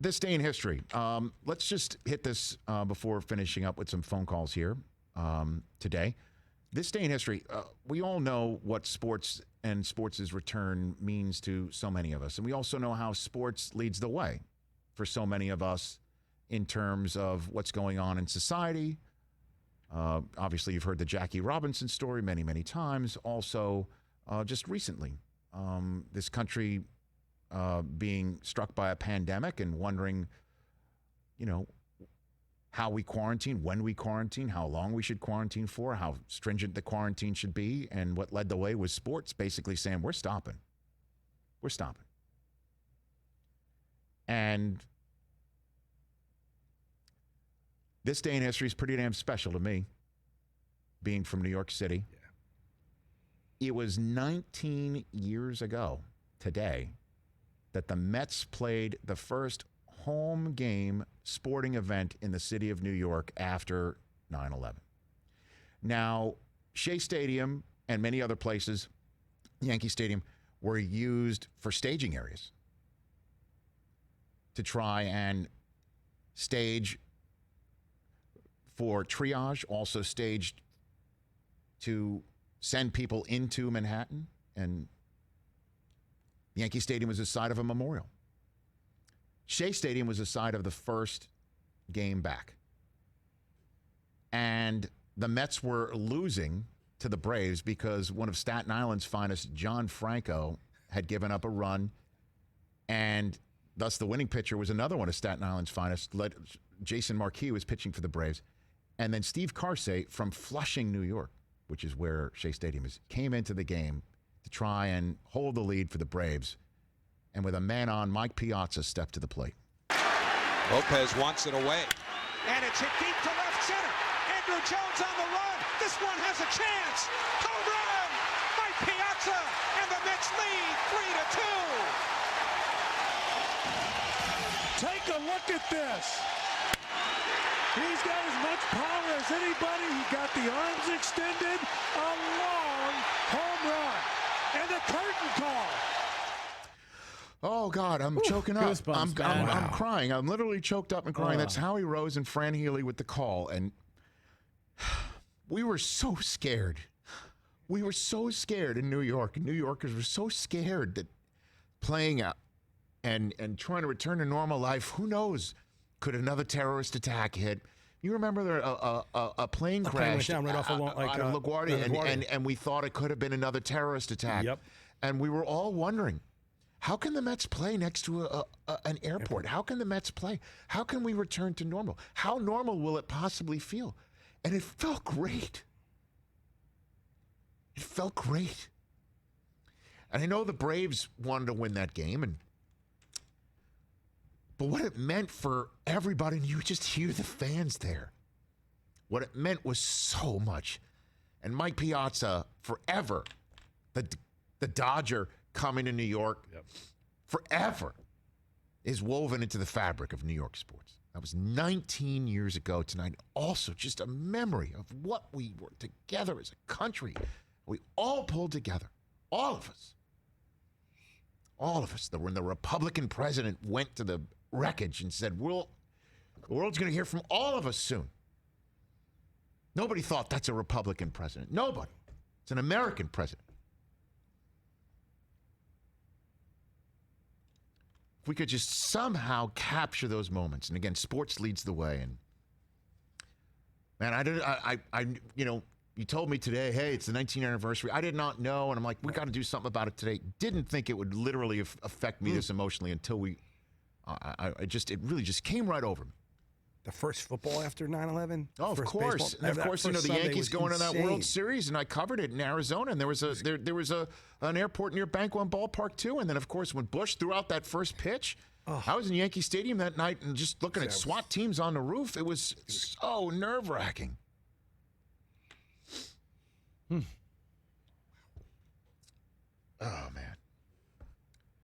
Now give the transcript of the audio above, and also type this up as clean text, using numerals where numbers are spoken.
this day in history. Let's just hit this before finishing up with some phone calls here today. This day in history, we all know what sports and sports' return means to so many of us. And we also know how sports leads the way for so many of us in terms of what's going on in society. Obviously, you've heard the Jackie Robinson story many, many times. Also, just recently, this country being struck by a pandemic and wondering, how we quarantine, when we quarantine, how long we should quarantine for, how stringent the quarantine should be. And what led the way was sports basically saying, we're stopping. We're stopping. And this day in history is pretty damn special to me, being from New York City. Yeah. It was 19 years ago today that the Mets played the first home game sporting event in the city of New York after 9/11. Now, Shea Stadium and many other places, Yankee Stadium, were used for staging areas to try and stage for triage, also staged to send people into Manhattan, and Yankee Stadium was the site of a memorial. Shea Stadium was the site of the first game back. And the Mets were losing to the Braves because one of Staten Island's finest, John Franco, had given up a run, and thus the winning pitcher was another one of Staten Island's finest. Jason Marquis was pitching for the Braves. And then Steve Carsey from Flushing, New York, which is where Shea Stadium is, came into the game to try and hold the lead for the Braves. And with a man on, Mike Piazza stepped to the plate. Lopez wants it away. And it's hit deep to left center. Andrew Jones on the run. This one has a chance. Home run! Mike Piazza, and the Mets lead 3-2. Take a look at this. He's got as much power as anybody. He got the arms extended. A long home run. And a curtain call. Oh, God, I'm choking up. I'm crying. I'm literally choked up and crying. That's Howie Rose and Fran Healy with the call. And we were so scared. We were so scared in New York. New Yorkers were so scared that playing out and trying to return to normal life, who knows, could another terrorist attack hit? You remember there a plane crashed down right off out of LaGuardia, and we thought it could have been another terrorist attack. Yep. And we were all wondering, how can the Mets play next to an airport? How can the Mets play? How can we return to normal? How normal will it possibly feel? And it felt great. It felt great. And I know the Braves wanted to win that game, but what it meant for everybody, and you just hear the fans there, what it meant was so much. And Mike Piazza, forever, the Dodger coming to New York, forever, is woven into the fabric of New York sports. That was 19 years ago tonight. Also, just a memory of what we were together as a country. We all pulled together, all of us. All of us. When the Republican president went to the wreckage and said, the world's going to hear from all of us soon. Nobody thought that's a Republican president. Nobody. It's an American president. If we could just somehow capture those moments, and again, sports leads the way. And man, you told me today, hey, it's the 19th anniversary. I did not know, and I'm like, we got to do something about it today. Didn't think it would literally affect me this emotionally until it really just came right over me. The first football after 9/11. Oh, of course, and of course, the Yankees going to that World Series, and I covered it in Arizona, and there was an airport near Bank One Ballpark too, and then of course when Bush threw out that first pitch, I was in Yankee Stadium that night and just looking at SWAT teams on the roof. It was so nerve-wracking. Oh man.